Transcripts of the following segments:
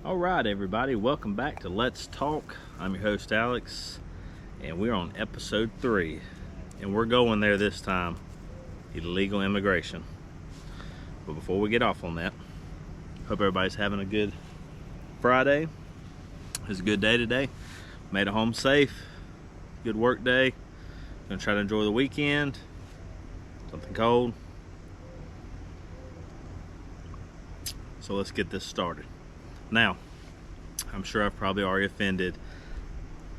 All right, everybody, welcome back to Let's Talk. I'm your host, Alex, and we're on episode 3, and we're going there this time, illegal immigration. But before we get off on that, hope everybody's having a good Friday. It's a good day today. Made it home safe. Good work day. Gonna try to enjoy the weekend. Something cold. So let's get this started. Now, I'm sure I've probably already offended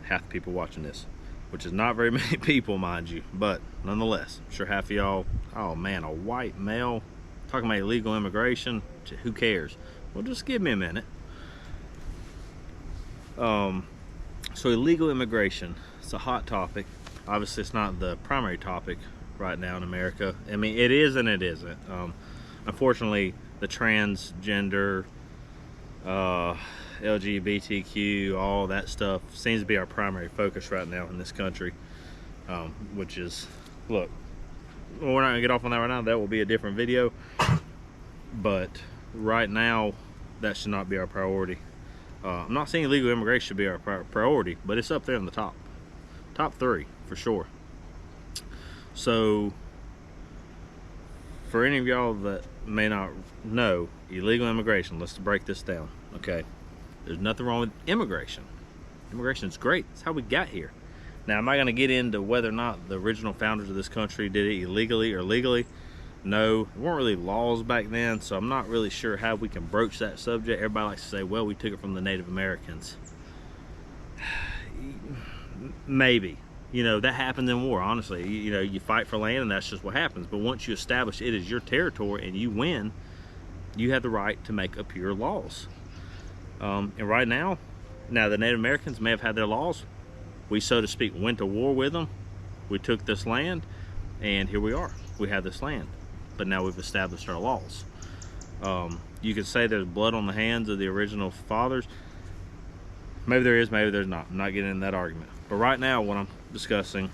half the people watching this, which is not very many people, mind you, but nonetheless, I'm sure half of y'all, oh man, a white male talking about illegal immigration, who cares? Well, just give me a minute. So illegal immigration, it's a hot topic. Obviously, it's not the primary topic right now in America. I mean, it is and it isn't. Unfortunately, the transgender, LGBTQ, all that stuff seems to be our primary focus right now in this country, which is, look, we're not gonna get off on that right now. That will be a different video, but right now that should not be our priority. I'm not saying illegal immigration should be our priority, but it's up there in the top 3 for sure. So for any of y'all that may not know, illegal immigration, let's break this down. Okay, there's nothing wrong with immigration. Immigration is great. It's how we got here. Now, am I going to get into whether or not the original founders of this country did it illegally or legally? No, there weren't really laws back then, so I'm not really sure how we can broach that subject. Everybody likes to say, well, we took it from the Native Americans. Maybe. You know, that happens in war, honestly. You know, you fight for land and that's just what happens. But once you establish it as your territory and you win, you have the right to make up your laws. And right now the Native Americans may have had their laws. We, so to speak, went to war with them. We took this land, and here we are. We have this land, but now we've established our laws. You could say there's blood on the hands of the original fathers. Maybe there is, maybe there's not. I'm not getting in that argument. But right now, what I'm discussing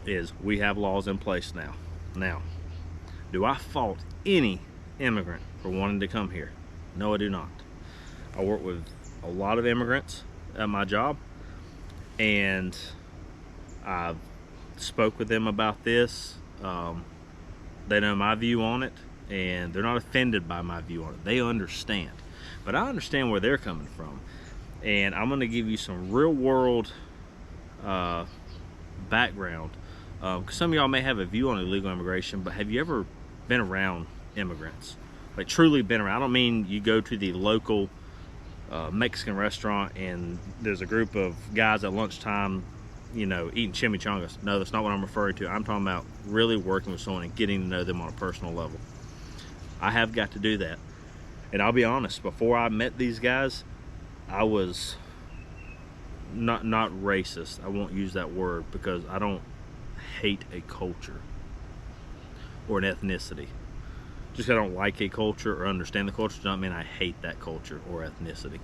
is we have laws in place now. Now, do I fault any immigrant for wanting to come here? No, I do not. I work with a lot of immigrants at my job, and I've spoke with them about this. They know my view on it, and they're not offended by my view on it. They understand. But I understand where they're coming from, and I'm going to give you some real world background. Some of y'all may have a view on illegal immigration, but have you ever been around immigrants? Like, truly been around. I don't mean you go to the local Mexican restaurant and there's a group of guys at lunchtime, you know, eating chimichangas. No, that's not what I'm referring to. I'm talking about really working with someone and getting to know them on a personal level. I have got to do that. And I'll be honest, before I met these guys, I was not racist. I won't use that word because I don't hate a culture or an ethnicity. Just because I don't like a culture or understand the culture does not mean I hate that culture or ethnicity.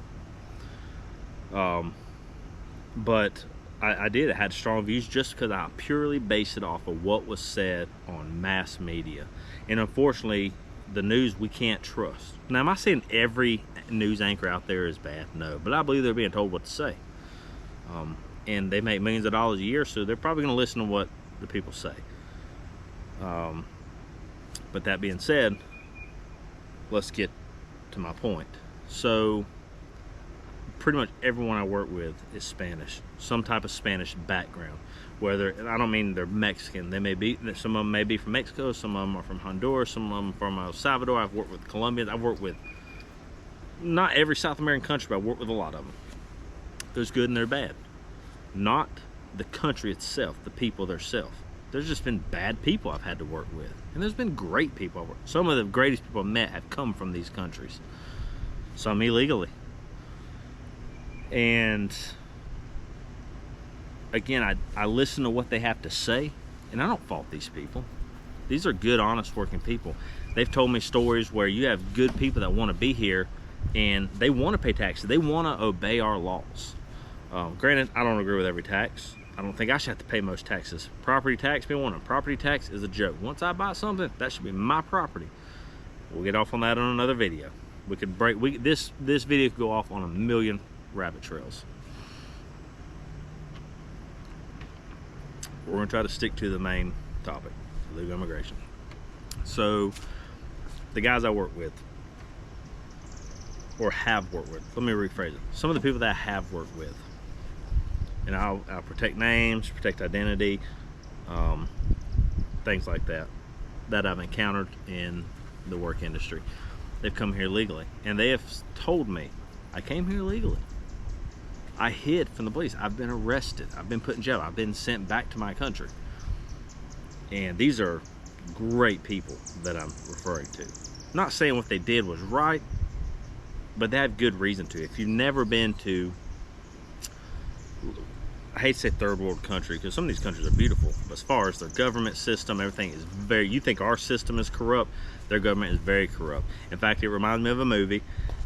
But I did. I had strong views just because I purely based it off of what was said on mass media. And unfortunately, the news we can't trust. Now, am I saying every news anchor out there is bad? No. But I believe they're being told what to say. And they make millions of dollars a year, so they're probably going to listen to what the people say. But that being said, let's get to my point. So pretty much everyone I work with is Spanish, some type of Spanish background. Whether, I don't mean they're Mexican, they may be, some of them may be from Mexico, some of them are from Honduras, some of them from El Salvador. I've worked with Colombians. I've worked with not every South American country, but I've worked with a lot of them. There's good and there's bad. Not the country itself, the people themselves. There's just been bad people I've had to work with. And there's been great people I've worked with. Some of the greatest people I've met have come from these countries. Some illegally. And again, I listen to what they have to say, and I don't fault these people. These are good, honest working people. They've told me stories where you have good people that want to be here, and they want to pay taxes. They want to obey our laws. Granted, I don't agree with every tax. I don't think I should have to pay most taxes. Property tax, people want a property tax is a joke. Once I buy something, that should be my property. We'll get off on that on another video. We could break. This video could go off on a million rabbit trails. We're gonna try to stick to the main topic, illegal immigration. So, the guys I work with, or have worked with, let me rephrase it. Some of the people that I have worked with, and I'll protect names, protect identity, things like that I've encountered in the work industry. They've come here legally, and they have told me, I came here legally. I hid from the police. I've been arrested. I've been put in jail. I've been sent back to my country. And these are great people that I'm referring to. Not saying what they did was right, but they have good reason to. If you've never been to, I hate to say third world country, because some of these countries are beautiful, but as far as their government system, everything is very, you think our system is corrupt, their government is very corrupt. In fact, it reminds me of a movie.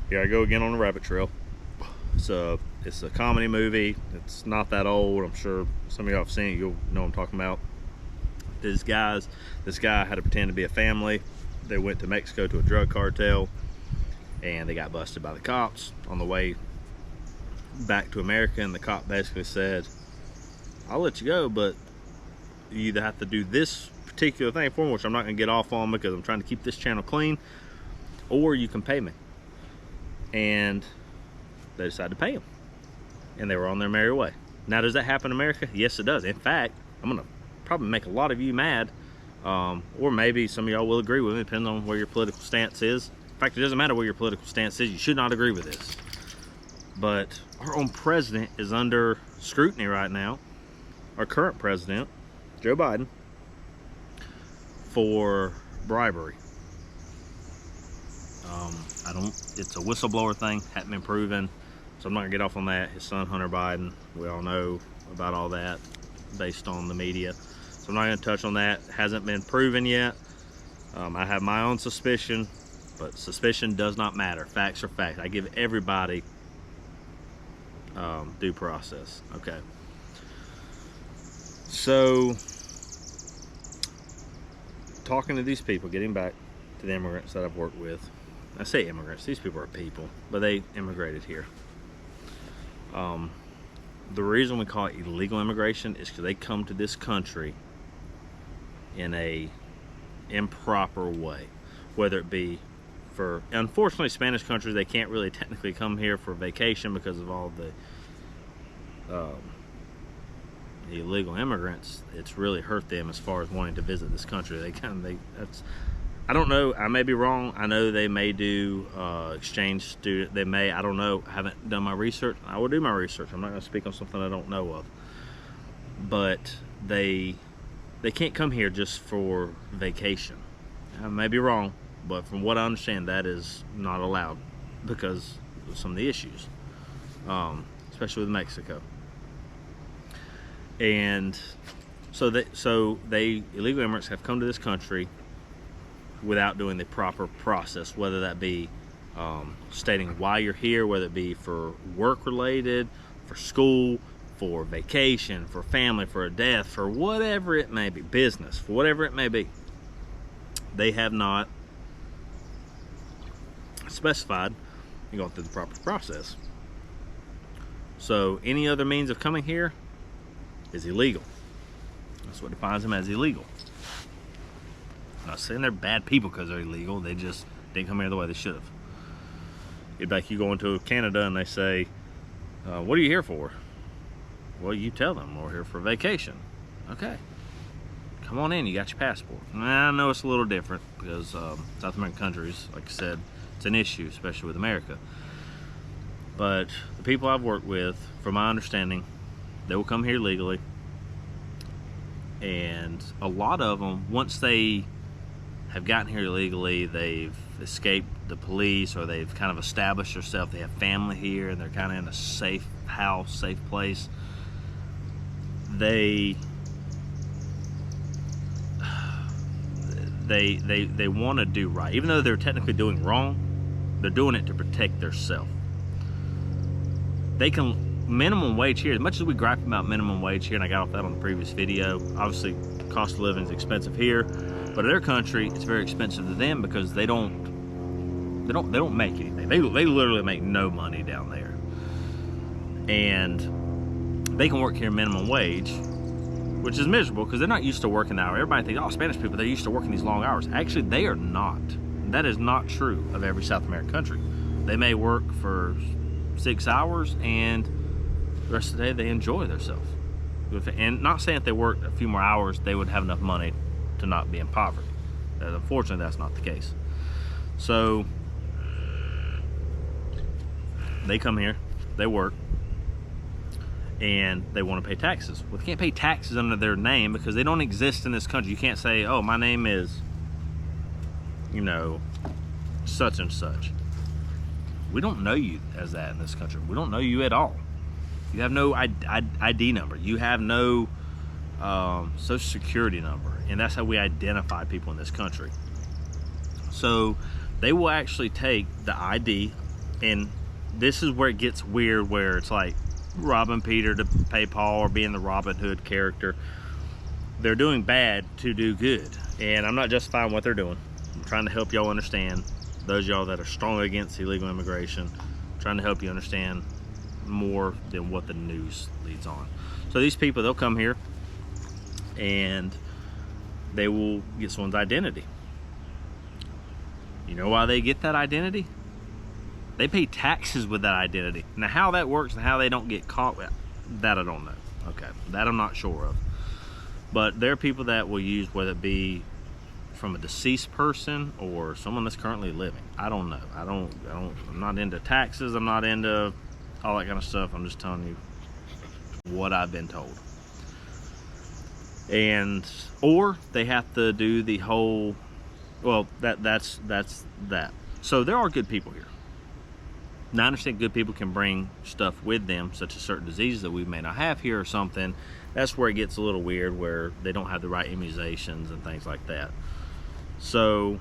Here I go again on the rabbit trail. It's a comedy movie. It's not that old. I'm sure some of y'all have seen it. You'll know what I'm talking about. This guy had to pretend to be a family. They went to Mexico to a drug cartel, and they got busted by the cops on the way back to America, and the cop basically said, I'll let you go, but you either have to do this particular thing for me, which I'm not going to get off on because I'm trying to keep this channel clean, or you can pay me. And they decided to pay him, and they were on their merry way. Now, does that happen in America? Yes, it does. In fact, I'm going to probably make a lot of you mad, or maybe some of y'all will agree with me, depending on where your political stance is. In fact, it doesn't matter where your political stance is. You should not agree with this. But our own president is under scrutiny right now, our current president, Joe Biden, for bribery. It's a whistleblower thing, hadn't been proven, so I'm not gonna get off on that. His son, Hunter Biden, we all know about all that based on the media. So I'm not gonna touch on that. Hasn't been proven yet. I have my own suspicion, but suspicion does not matter. Facts are facts. I give everybody due process. Okay. So, talking to these people, getting back to the immigrants that I've worked with. I say immigrants, these people are people, but they immigrated here. The reason we call it illegal immigration is because they come to this country in a improper way, whether it be for, unfortunately, Spanish countries, they can't really technically come here for vacation because of all the illegal immigrants. It's really hurt them as far as wanting to visit this country. I don't know, I may be wrong. I know they may do exchange student, they may, I don't know, I haven't done my research. I will do my research. I'm not going to speak on something I don't know of. But they can't come here just for vacation. I may be wrong, but from what I understand, that is not allowed because of some of the issues, especially with Mexico. And so illegal immigrants have come to this country without doing the proper process, whether that be stating why you're here, whether it be for work related, for school, for vacation, for family, for a death, for whatever it may be, business, for whatever it may be. They have not specified and gone through the proper process. So any other means of coming here is illegal. That's what defines them as illegal. I'm not saying they're bad people because they're illegal. They just didn't come here the way they should have. It's like you go into Canada and they say, what are you here for? Well, you tell them we're here for vacation. Okay. Come on in, you got your passport. I know it's a little different because South American countries, like I said, it's an issue, especially with America. But the people I've worked with, from my understanding, they will come here legally. And a lot of them, once they have gotten here illegally, they've escaped the police, or they've kind of established themselves, they have family here, and they're kind of in a safe house, safe place. They want to do right. Even though they're technically doing wrong, they're doing it to protect themselves. They can, minimum wage here, as much as we gripe about minimum wage here, and I got off that on the previous video, obviously cost of living is expensive here, but in their country it's very expensive to them because they don't make anything. money. They literally make no money down there. And they can work here minimum wage, which is miserable because they're not used to working hours. Everybody thinks, oh, Spanish people, they're used to working these long hours. Actually, they are not. That is not true of every South American country. They may work for 6 hours and the rest of the day they enjoy themselves. And not saying if they worked a few more hours, they would have enough money to not be in poverty. Unfortunately, that's not the case. So they come here, they work, and they want to pay taxes. Well, they can't pay taxes under their name because they don't exist in this country. You can't say, oh, my name is, you know, such and such. We don't know you as that in this country. We don't know you at all. You have no ID number. You have no social security number. And that's how we identify people in this country. So they will actually take the ID, and this is where it gets weird, where it's like robbing Peter to pay Paul, or being the Robin Hood character. They're doing bad to do good. And I'm not justifying what they're doing. I'm trying to help y'all understand, those y'all that are strong against illegal immigration, I'm trying to help you understand more than what the news leads on. So these people, they'll come here and they will get someone's identity. You know why they get that identity? They pay taxes with that identity. Now how that works and how they don't get caught with that, I don't know. Okay, that I'm not sure of. But there are people that will use, whether it be from a deceased person or someone that's currently living. I don't know. I'm not into taxes. I'm not into all that kind of stuff. I'm just telling you what I've been told. And or they have to do the whole, well, that's that. So there are good people here. Now I understand good people can bring stuff with them, such as certain diseases that we may not have here or something. That's where it gets a little weird, where they don't have the right immunizations and things like that. So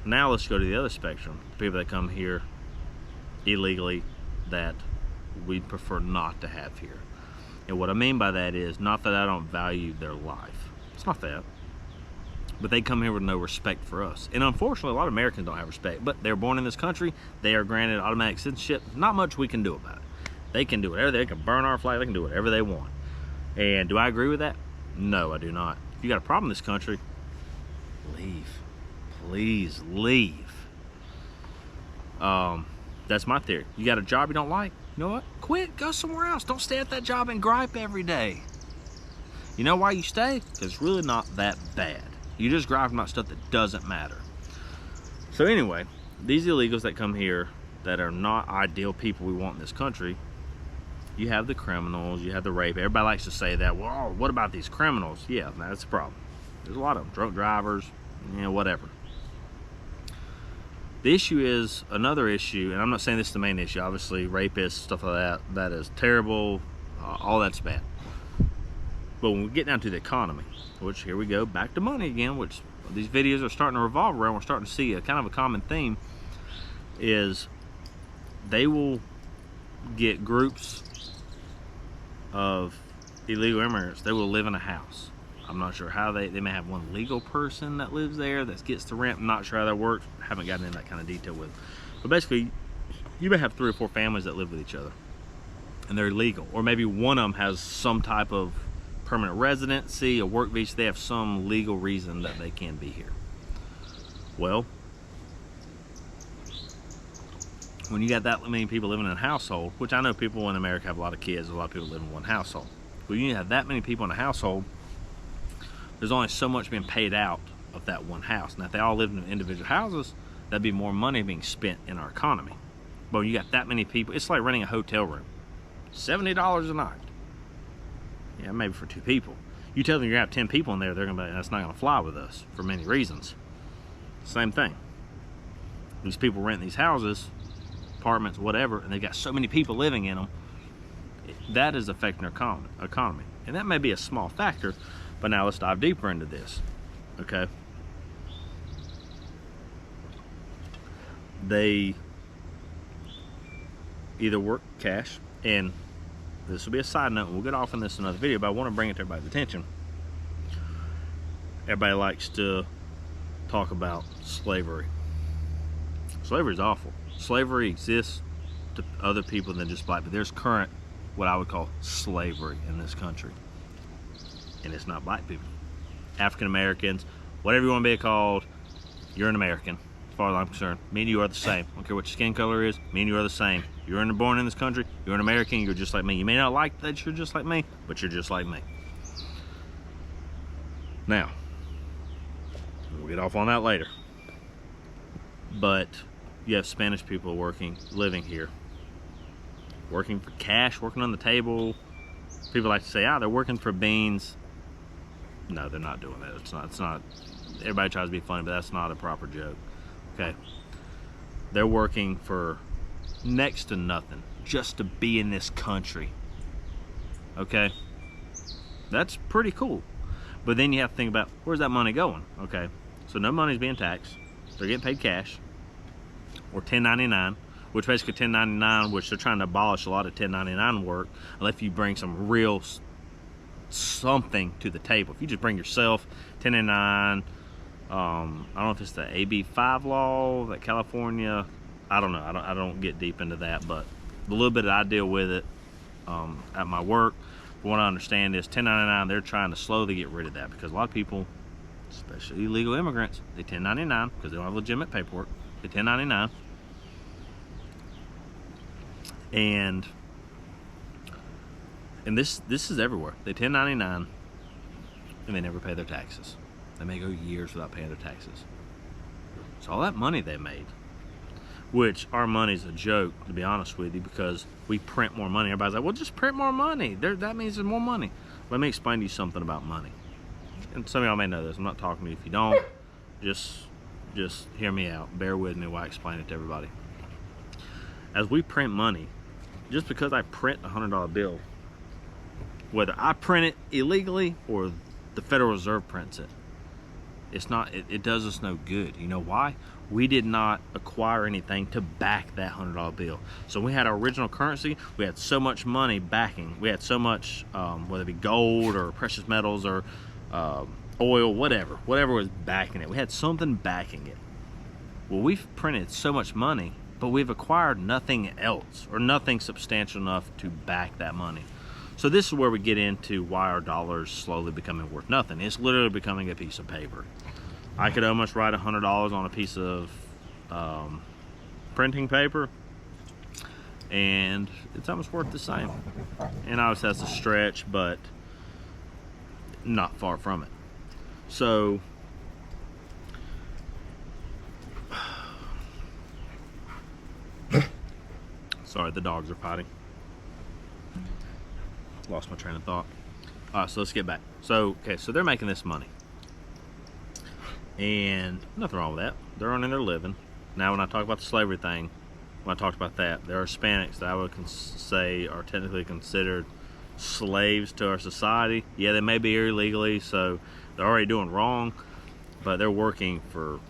now let's go to the other spectrum. People that come here illegally that we prefer not to have here. And what I mean by that is not that I don't value their life. It's not that. But they come here with no respect for us. And unfortunately, a lot of Americans don't have respect. But they're born in this country. They are granted automatic citizenship. Not much we can do about it. They can do whatever. They can burn our flag. They can do whatever they want. And do I agree with that? No, I do not. If you got a problem in this country, leave. Please leave. That's my theory. You got a job you don't like? You know what? Quit. Go somewhere else. Don't stay at that job and gripe every day. You know why you stay? Because it's really not that bad. You just gripe about stuff that doesn't matter. So anyway, these illegals that come here that are not ideal people we want in this country, you have the criminals, you have the rape. Everybody likes to say that, well, what about these criminals? Yeah, that's a problem. There's a lot of them. Drunk drivers, you know, whatever. The issue is another issue, and I'm not saying this is the main issue. Obviously, rapists, stuff like that, that is terrible. All that's bad. But when we get down to the economy, which here we go, back to money again, which these videos are starting to revolve around, we're starting to see a kind of a common theme, is they will get groups of illegal immigrants. They will live in a house. I'm not sure how they may have one legal person that lives there that gets to rent. I'm not sure how that works. Haven't gotten into that kind of detail with it. But basically, you may have 3 or 4 families that live with each other, and they're legal. Or maybe one of them has some type of permanent residency, a work visa. They have some legal reason that they can be here. Well, when you got that many people living in a household, which I know people in America have a lot of kids, a lot of people live in one household. But you have that many people in a household, there's only so much being paid out of that one house. Now, if they all lived in individual houses, that'd be more money being spent in our economy. But when you got that many people, it's like renting a hotel room. $70 a night. Yeah, maybe for 2 people. You tell them you're gonna have 10 people in there, they're gonna be, that's not gonna fly with us for many reasons. Same thing. These people rent these houses, apartments, whatever, and they got so many people living in them. That is affecting their economy. And that may be a small factor, but now let's dive deeper into this. Okay. They either work cash, and this will be a side note, and we'll get off on this in another video, but I want to bring it to everybody's attention. Everybody likes to talk about slavery. Slavery is awful. Slavery exists to other people than just black, but there's current, what I would call slavery in this country. And it's not black people. African Americans, whatever you want to be called, you're an American, as far as I'm concerned. Me and you are the same. I don't care what your skin color is, me and you are the same. You're born in this country, you're an American, you're just like me. You may not like that you're just like me, but you're just like me. Now, we'll get off on that later. But you have Spanish people living here, working for cash, working on the table. People like to say, they're working for beans. No, they're not doing that. It's not. Everybody tries to be funny, but that's not a proper joke. Okay, they're working for next to nothing just to be in this country. Okay, that's pretty cool. But then you have to think about, where's that money going? Okay, so no money's being taxed. They're getting paid cash or 1099, which basically 1099, which they're trying to abolish a lot of 1099 work unless you bring some real something to the table. If you just bring yourself, 1099, I don't know if it's the AB5 law that California, I don't know, I don't get deep into that, but the little bit that I deal with it at my work, from what I understand is 1099, they're trying to slowly get rid of that because a lot of people, especially illegal immigrants, they 1099 because they don't have legitimate paperwork. They 1099, and this is everywhere. They 1099 and they never pay their taxes. They may go years without paying their taxes. So all that money they made, which our money's a joke, to be honest with you, because we print more money. Everybody's like, well, just print more money. That means there's more money. Let me explain to you something about money. And some of y'all may know this. I'm not talking to you. If you don't, just hear me out. Bear with me while I explain it to everybody. As we print money, just because I print a $100 bill, whether I print it illegally or the Federal Reserve prints it, it does us no good. You know why? We did not acquire anything to back that $100 bill. So we had our original currency, we had so much money backing, we had so much, whether it be gold or precious metals or oil, whatever was backing it. We had something backing it. Well, we've printed so much money, but we've acquired nothing else or nothing substantial enough to back that money. So this is where we get into why our dollar is slowly becoming worth nothing. It's literally becoming a piece of paper. I could almost write $100 on a piece of printing paper, and it's almost worth the same. And obviously that's a stretch, but not far from it. So sorry, the dogs are potty. Lost my train of thought. All right, so let's get back. So they're making this money, and nothing wrong with that. They're earning their living. Now, when I talk about the slavery thing, when I talked about that, there are Hispanics that I would say are technically considered slaves to our society. Yeah, they may be here illegally, so they're already doing wrong, but they're working for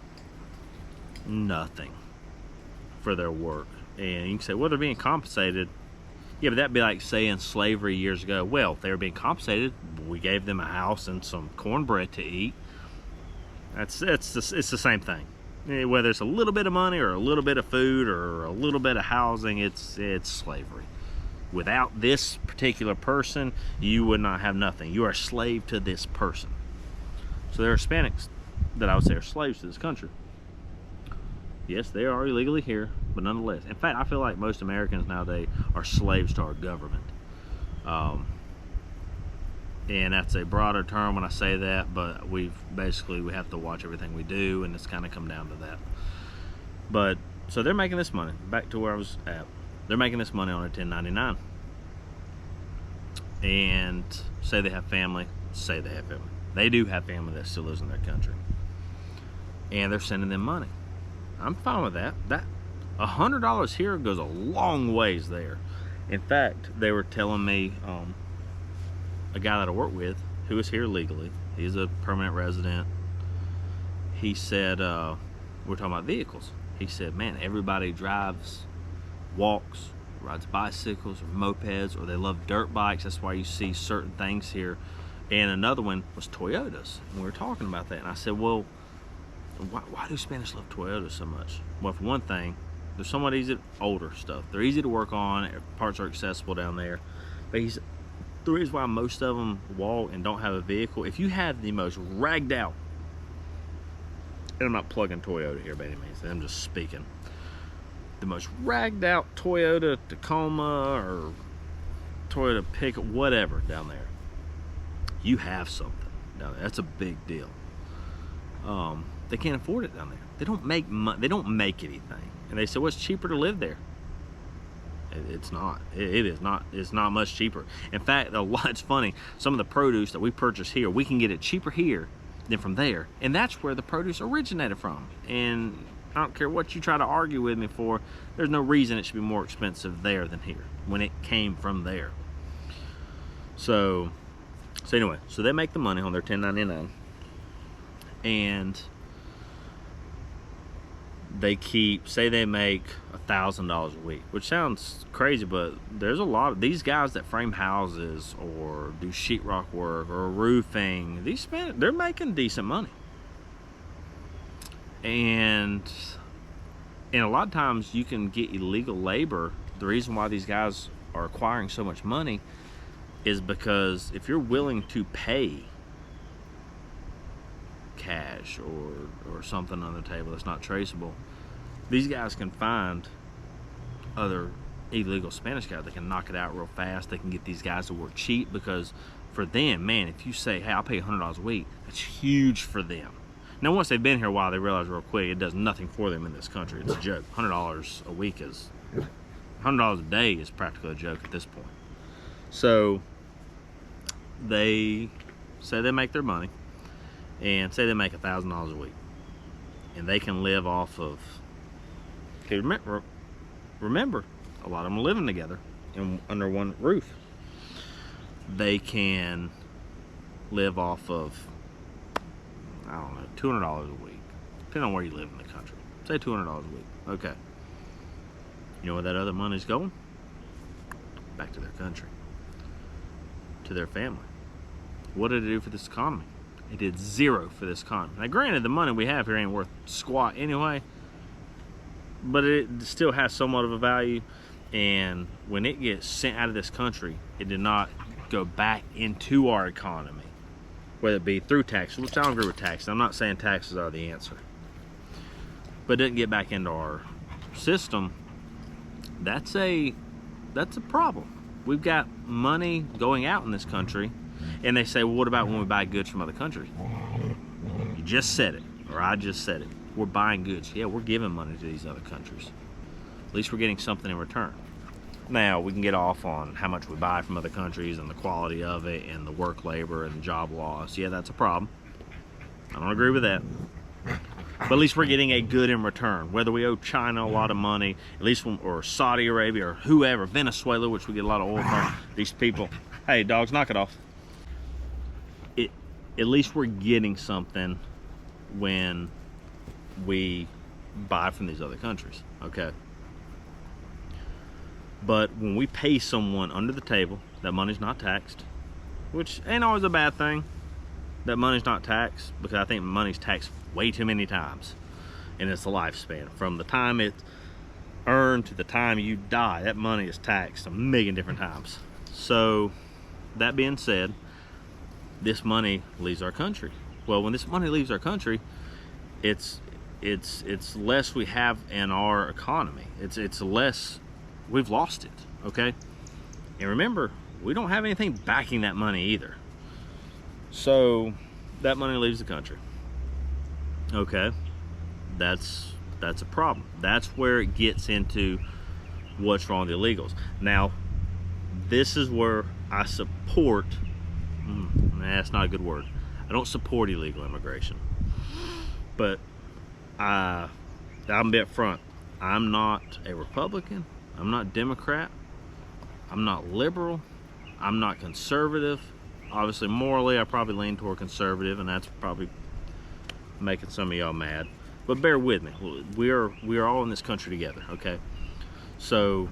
nothing for their work. And you can say, well, they're being compensated. Yeah, but that'd be like saying slavery years ago. Well, they were being compensated. We gave them a house and some cornbread to eat. It's the same thing. Whether it's a little bit of money or a little bit of food or a little bit of housing, it's slavery. Without this particular person, you would not have nothing. You are a slave to this person. So there are Hispanics that I would say are slaves to this country. Yes, they are illegally here, but nonetheless. In fact, I feel like most Americans nowadays are slaves to our government. And that's a broader term when I say that, but we have to watch everything we do, and it's kind of come down to that. But, so they're making this money. Back to where I was at. They're making this money on a 1099. And say they have family. They do have family that still lives in their country. And they're sending them money. I'm fine with that. That $100 here goes a long ways there. In fact, they were telling me, a guy that I work with who is here legally, he's a permanent resident, he said, we're talking about vehicles. He said, man, everybody drives, walks, rides bicycles or mopeds, or they love dirt bikes. That's why you see certain things here. And another one was Toyotas. And we were talking about that. And I said, well, why do Spanish love Toyota so much? Well, for one thing, They're somewhat easy, older stuff. They're easy to work on. Parts are accessible down there. But the reason why most of them walk and don't have a vehicle, if you have the most ragged out, and I'm not plugging Toyota here by any means, I'm just speaking, the most ragged out Toyota Tacoma or Toyota pickup, whatever down there, you have something down there. That's a big deal. They can't afford it down there. They don't make they don't make anything, and they say, "What's cheaper to live there?" It's not. It is not. It's not much cheaper. In fact, it's funny. Some of the produce that we purchase here, we can get it cheaper here than from there, and that's where the produce originated from. And I don't care what you try to argue with me for. There's no reason it should be more expensive there than here when it came from there. So anyway, so they make the money on their 1099, and they say they make $1,000 a week, which sounds crazy, but there's a lot of these guys that frame houses or do sheetrock work or roofing. They're making decent money, and a lot of times you can get illegal labor. The reason why these guys are acquiring so much money is because if you're willing to pay cash or something on the table that's not traceable, these guys can find other illegal Spanish guys that can knock it out real fast. They can get these guys to work cheap, because for them, man, if you say, hey, I'll pay $100 a week, that's huge for them. Now, once they've been here a while, they realize real quick it does nothing for them in this country. It's a joke. $100 a week is $100 a day is practically a joke at this point. So they say they make their money, and say they make $1,000 a week, and they can live off of. Okay, remember, a lot of them are living together under one roof. They can live off of, I don't know, $200 a week, depending on where you live in the country. Say $200 a week. Okay. You know where that other money's going? Back to their country, to their family. What did it do for this economy? It did zero for this economy. Now, granted, the money we have here ain't worth squat anyway, but it still has somewhat of a value. And when it gets sent out of this country, it did not go back into our economy, whether it be through taxes, which I don't agree with taxes. I'm not saying taxes are the answer, but it didn't get back into our system. That's a problem. We've got money going out in this country, and they say, well, what about when we buy goods from other countries? You just said it, or I just said it. We're buying goods. Yeah, we're giving money to these other countries. At least we're getting something in return. Now, we can get off on how much we buy from other countries and the quality of it and the work labor and job loss. Yeah, that's a problem. I don't agree with that. But at least we're getting a good in return. Whether we owe China a lot of money, at least or Saudi Arabia or whoever, Venezuela, which we get a lot of oil from, these people. Hey, dogs, knock it off. At least we're getting something when we buy from these other countries, okay? But when we pay someone under the table, that money's not taxed, which ain't always a bad thing. That money's not taxed, because I think money's taxed way too many times in its lifespan. From the time it's earned to the time you die, that money is taxed a million different times. So, that being said, this money leaves our country. Well, when this money leaves our country, it's less we have in our economy. It's less, we've lost it, okay? And remember, we don't have anything backing that money either. So that money leaves the country. Okay, that's a problem. That's where it gets into what's wrong with the illegals. Now, this is where I support, that's not a good word. I don't support illegal immigration. But I'm a bit front. I'm not a Republican. I'm not Democrat. I'm not liberal. I'm not conservative. Obviously, morally, I probably lean toward conservative, and that's probably making some of y'all mad. But bear with me. We are all in this country together, okay? So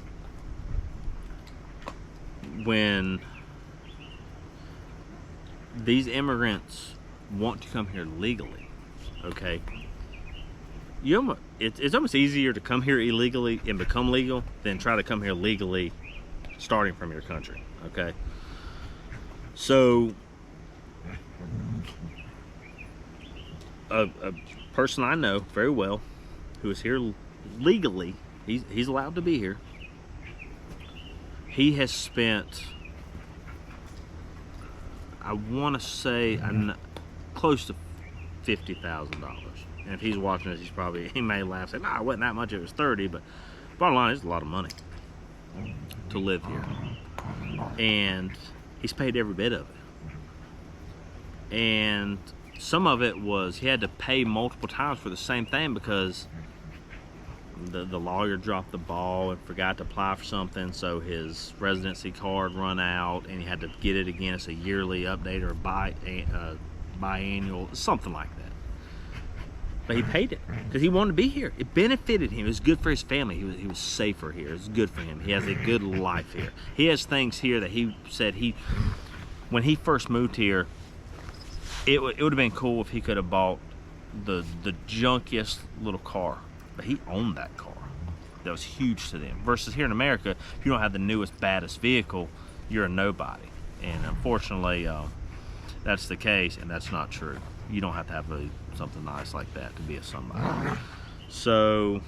when these immigrants want to come here legally, okay, it's almost easier to come here illegally and become legal than try to come here legally starting from your country. Okay, so a person I know very well who is here legally, he's allowed to be here. He has spent, I want to say, close to $50,000. And if he's watching this, he may laugh and say, "No, it wasn't that much. It was 30." But bottom line, it's a lot of money to live here, and he's paid every bit of it. And some of it was he had to pay multiple times for the same thing because the lawyer dropped the ball and forgot to apply for something, so his residency card run out, and he had to get it again. It's a yearly update or biannual, something like that. But he paid it because he wanted to be here. It benefited him. It was good for his family. He was safer here. It was good for him. He has a good life here. He has things here that he said when he first moved here, it would have been cool if he could have bought the junkiest little car. But he owned that car. That was huge to them. Versus here in America, if you don't have the newest, baddest vehicle, you're a nobody. And unfortunately, that's the case, and that's not true. You don't have to have something nice like that to be a somebody. So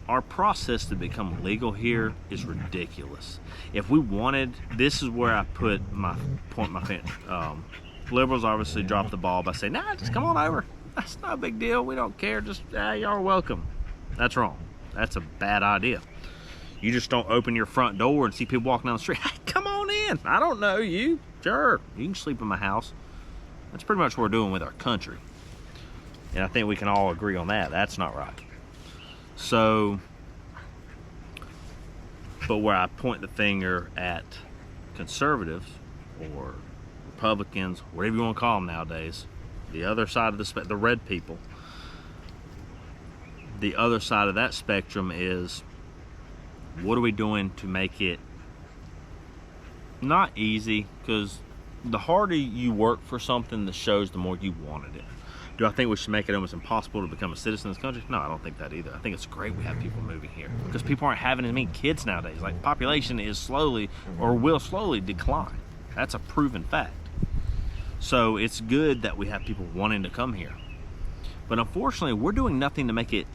our process to become legal here is ridiculous. If we wanted, this is where I put my finger. Liberals obviously dropped the ball by saying, "Nah, just come on over. That's not a big deal. We don't care. Just y'all are welcome." That's wrong. That's a bad idea. You just don't open your front door and see people walking down the street. "Hey, come on in. I don't know you. Sure, you can sleep in my house." That's pretty much what we're doing with our country. And I think we can all agree on that. That's not right. So, but where I point the finger at conservatives or Republicans, whatever you want to call them nowadays, the other side of the red people, the other side of that spectrum is, what are we doing to make it not easy? Because the harder you work for something, the shows the more you wanted it. Do I think we should make it almost impossible to become a citizen of this country? No, I don't think that either. I think it's great we have people moving here because people aren't having as many kids nowadays. Like, population is slowly or will slowly decline. That's a proven fact. So it's good that we have people wanting to come here. But unfortunately, we're doing nothing to make it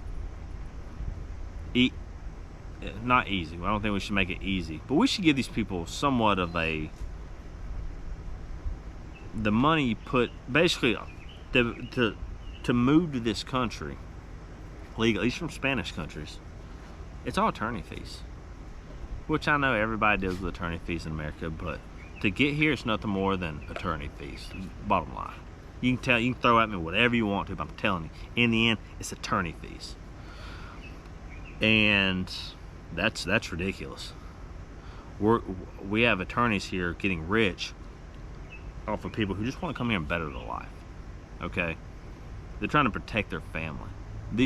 not easy. I don't think we should make it easy, but we should give these people somewhat of the money you put, basically, to move to this country legally, at least from Spanish countries. It's all attorney fees, which I know everybody deals with attorney fees in America, but to get here, it's nothing more than attorney fees. Bottom line, you can throw at me whatever you want to, but I'm telling you, in the end, it's attorney fees, and that's ridiculous. We have attorneys here getting rich off of people who just want to come here and better their life. Okay, they're trying to protect their family.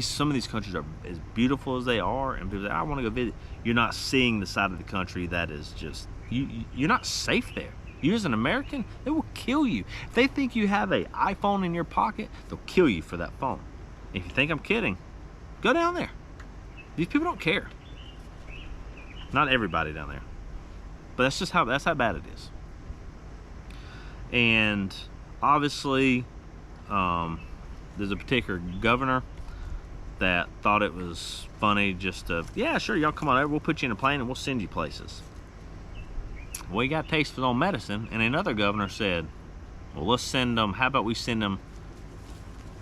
Some of these countries are as beautiful as they are, and people say, "I want to go visit." You're not seeing the side of the country that is just you're not safe there. You as an American, they will kill you. If they think you have an iPhone in your pocket, they'll kill you for that phone. If you think I'm kidding, go down there. These people don't care. Not everybody down there, but that's how bad it is. And obviously, there's a particular governor that thought it was funny just to, "Yeah, sure, y'all come on over, we'll put you in a plane and we'll send you places." Well, he got taste for his own medicine, and another governor said, "Well, let's send them, how about we send them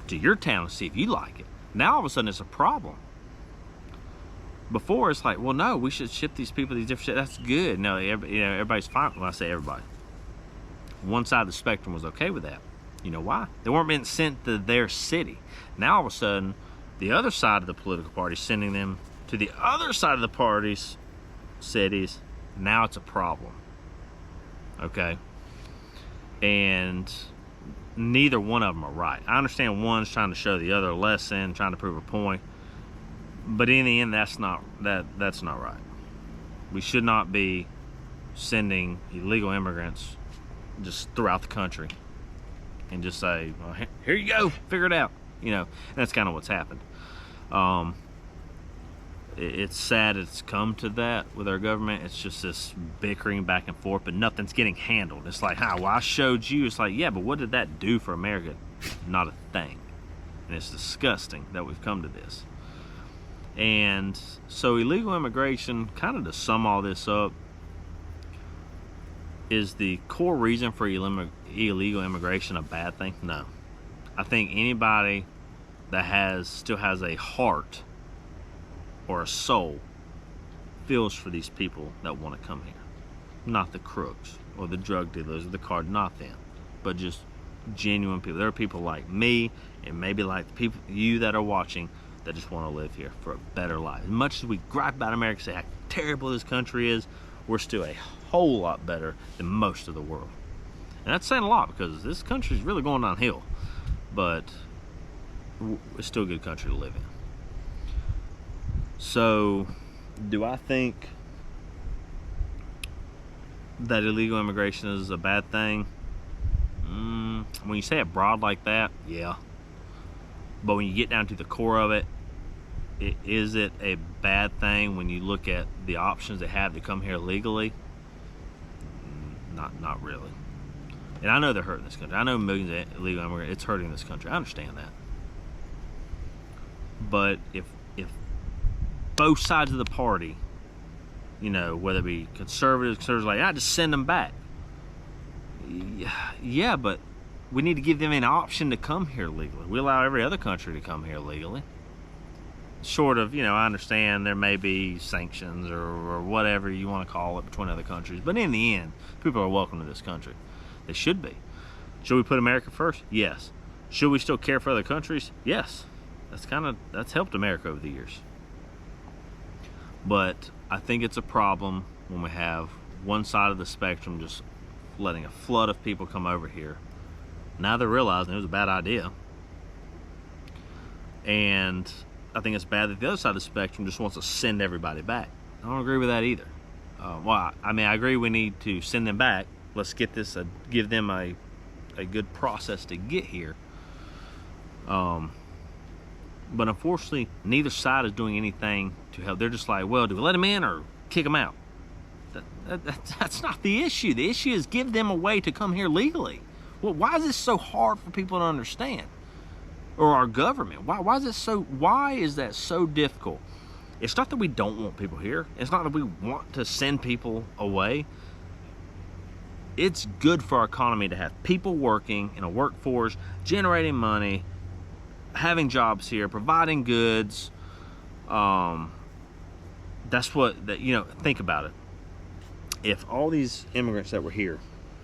to your town and see if you like it." Now all of a sudden it's a problem. Before it's like, well, no, we should ship these people these different shit. That's good. No, everybody's fine. When I say everybody, one side of the spectrum was okay with that. You know why? They weren't being sent to their city. Now all of a sudden, the other side of the political party is sending them to the other side of the party's cities. Now it's a problem. Okay? And neither one of them are right. I understand one's trying to show the other a lesson, trying to prove a point. But in the end, that's not right. We should not be sending illegal immigrants just throughout the country and just say, well, here you go, figure it out. You know, and that's kind of what's happened. It's sad it's come to that with our government. It's just this bickering back and forth, but nothing's getting handled. It's like, well, I showed you. It's like, yeah, but what did that do for America? Not a thing. And it's disgusting that we've come to this. And so illegal immigration, kind of to sum all this up, is the core reason for illegal immigration a bad thing? No. I think anybody that still has a heart or a soul feels for these people that want to come here. Not the crooks or the drug dealers or the not them, but just genuine people. There are people like me and maybe like the people, you that are watching, that just want to live here for a better life. As much as we gripe about America, say how terrible this country is, we're still a whole lot better than most of the world. And that's saying a lot, because this country is really going downhill, but it's still a good country to live in. So, do I think that illegal immigration is a bad thing? When you say it broad like that, yeah. But when you get down to the core of it, is it a bad thing when you look at the options they have to come here legally? Not really. And I know they're hurting this country. I know millions of illegal immigrants, it's hurting this country. I understand that. But if both sides of the party, you know, whether it be conservatives like, just send them back. Yeah, but we need to give them an option to come here legally. We allow every other country to come here legally. Short of, you know, I understand there may be sanctions or whatever you want to call it between other countries. But in the end, people are welcome to this country. They should be. Should we put America first? Yes. Should we still care for other countries? Yes. That's helped America over the years. But I think it's a problem when we have one side of the spectrum just letting a flood of people come over here. Now they're realizing it was a bad idea. And I think it's bad that the other side of the spectrum just wants to send everybody back. I don't agree with that either. I agree we need to send them back. Let's get this, give them a good process to get here. But unfortunately, neither side is doing anything to help. They're just like, well, do we let them in or kick them out? That's not the issue. The issue is give them a way to come here legally. Well, why is this so hard for people to understand? Or our government? Why is that so difficult? It's not that we don't want people here. It's not that we want to send people away. It's good for our economy to have people working in a workforce, generating money, having jobs here, providing goods. That's think about it. If all these immigrants that were here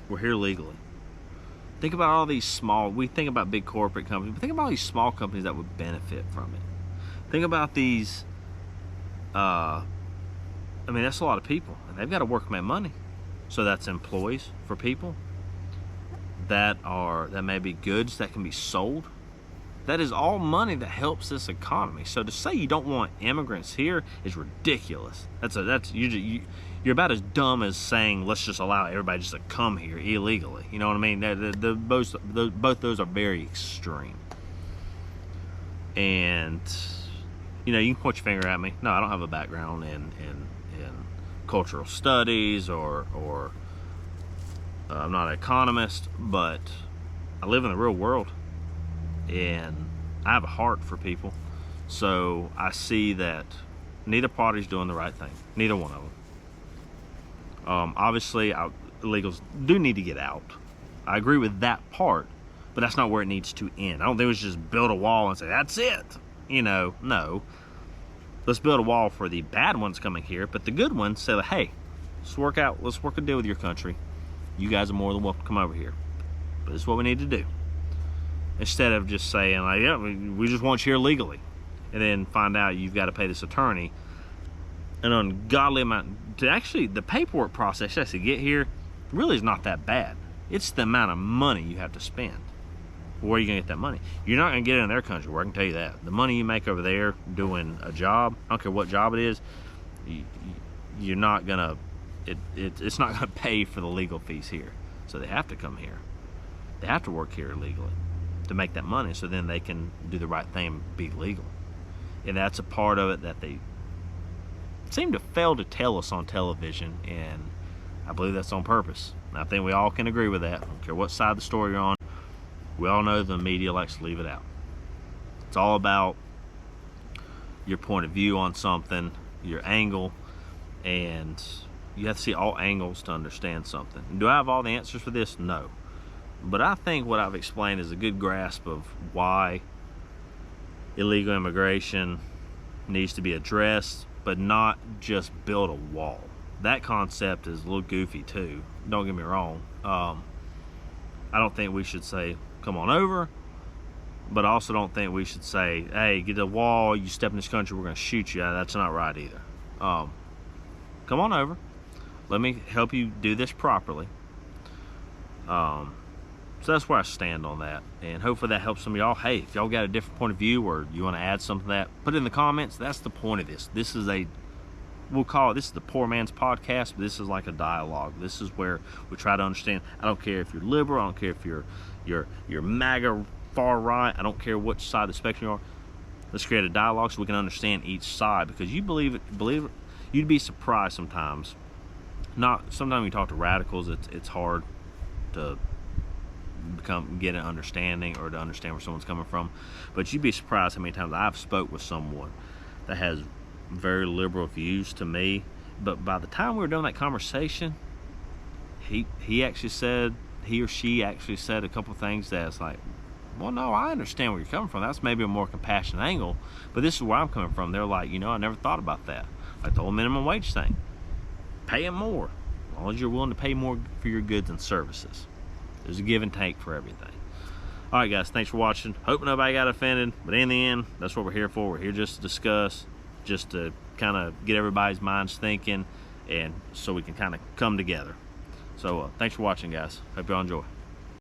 legally, think about all these we think about big corporate companies, but think about all these small companies that would benefit from it. Think about these, that's a lot of people, and they've got to work and make money. So that's employees for people. That may be goods that can be sold. That is all money that helps this economy. So to say you don't want immigrants here is ridiculous. You're about as dumb as saying let's just allow everybody just to come here illegally. You know what I mean? Both those are very extreme. And you can point your finger at me. No, I don't have a background in cultural studies or I'm not an economist, but I live in the real world. And I have a heart for people, so I see that neither party's doing the right thing. Neither one of them. Obviously, illegals do need to get out. I agree with that part, but that's not where it needs to end. I don't think we should just build a wall and say, that's it. No. Let's build a wall for the bad ones coming here, but the good ones say, hey, let's work a deal with your country. You guys are more than welcome to come over here. But this is what we need to do. Instead of just saying, we just want you here legally. And then find out you've got to pay this attorney an ungodly amount. The paperwork process just to get here really is not that bad. It's the amount of money you have to spend. Where are you going to get that money? You're not going to get it in their country, where I can tell you that. The money you make over there doing a job, I don't care what job it is, you're not going to, it's not going to pay for the legal fees here. So they have to come here. They have to work here illegally to make that money, so then they can do the right thing and be legal. And that's a part of it that they seem to fail to tell us on television, and I believe that's on purpose. And I think we all can agree with that. I don't care what side of the story you're on. We all know the media likes to leave it out. It's all about your point of view on something, your angle, and you have to see all angles to understand something. Do I have all the answers for this? No. But I think what I've explained is a good grasp of why illegal immigration needs to be addressed, but not just build a wall. That concept is a little goofy too, don't get me wrong. I don't think we should say, come on over, but I also don't think we should say, hey, get a wall, you step in this country, we're gonna shoot you. That's not right either. Come on over, let me help you do this properly. So that's where I stand on that, and hopefully that helps some of y'all. Hey, if y'all got a different point of view or you want to add something to that, put it in the comments. That's the point of this. This is we'll call it, this is the poor man's podcast, but this is like a dialogue. This is where we try to understand. I don't care if you're liberal, I don't care if you're MAGA, far right, I don't care which side of the spectrum you are. Let's create a dialogue so we can understand each side, because you believe it, you'd be surprised sometimes. Sometimes when you talk to radicals, it's hard to get an understanding or to understand where someone's coming from, but you'd be surprised how many times I've spoke with someone that has very liberal views to me, but by the time we were doing that conversation, he or she actually said a couple things that's like, well, no, I understand where you're coming from. That's maybe a more compassionate angle, but this is where I'm coming from. They're like, I never thought about that. Like the whole minimum wage thing, pay them more as long as you're willing to pay more for your goods and services. There's a give and take for everything. All right, guys, thanks for watching. Hope nobody got offended, but in the end, that's what we're here for. We're here just to discuss, just to kind of get everybody's minds thinking, and so we can kind of come together. So thanks for watching, guys. Hope y'all enjoy.